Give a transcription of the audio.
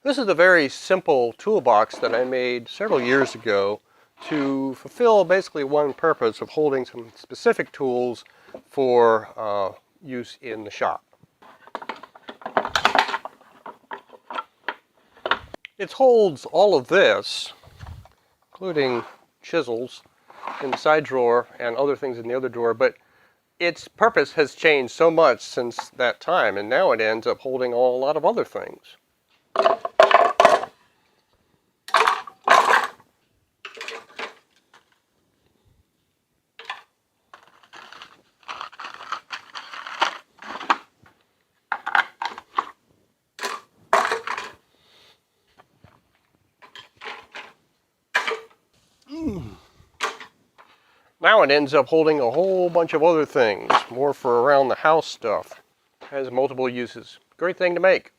This is a very simple toolbox that I made several years ago to fulfill basically one purpose of holding some specific tools for use in the shop. It holds all of this, including chisels in the side drawer and other things in the other drawer, but its purpose has changed so much since that time, and now it ends up holding a lot of other things. Now it ends up holding a whole bunch of other things, more for around the house stuff. It has multiple uses. Great thing to make.